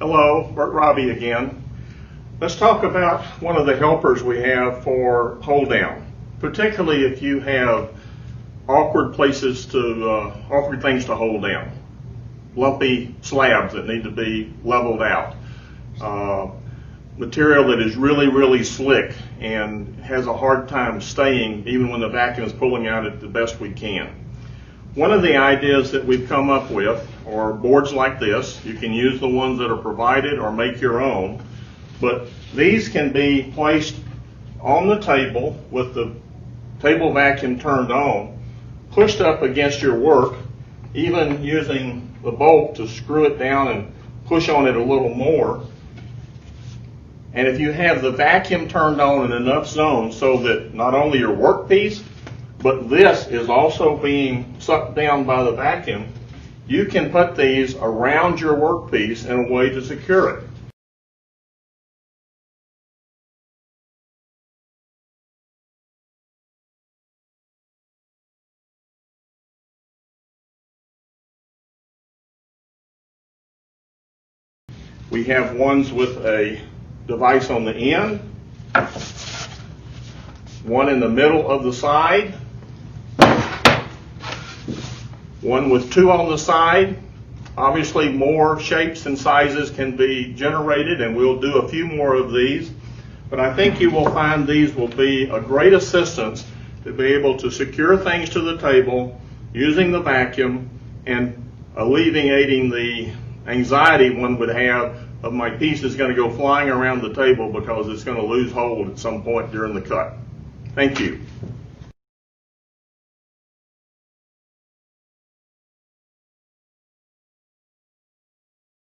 Hello, Bert Rabbe again. Let's talk about one of the helpers we have for hold down, particularly if you have awkward things to hold down, lumpy slabs that need to be leveled out, material that is really slick and has a hard time staying even when the vacuum is pulling out it the best we can. One of the ideas that we've come up with are boards like this. You can use the ones that are provided or make your own, but these can be placed on the table with the table vacuum turned on, pushed up against your work, even using the bolt to screw it down and push on it a little more. And if you have the vacuum turned on in enough zones so that not only your workpiece, but this is also being sucked down by the vacuum, you can put these around your workpiece in a way to secure it. We have ones with a device on the end, one in the middle of the side, one with two on the side. Obviously more shapes and sizes can be generated, and we'll do a few more of these, but I think you will find these will be a great assistance to be able to secure things to the table using the vacuum and alleviating the anxiety one would have of my piece is going to go flying around the table because it's going to lose hold at some point during the cut. Thank you.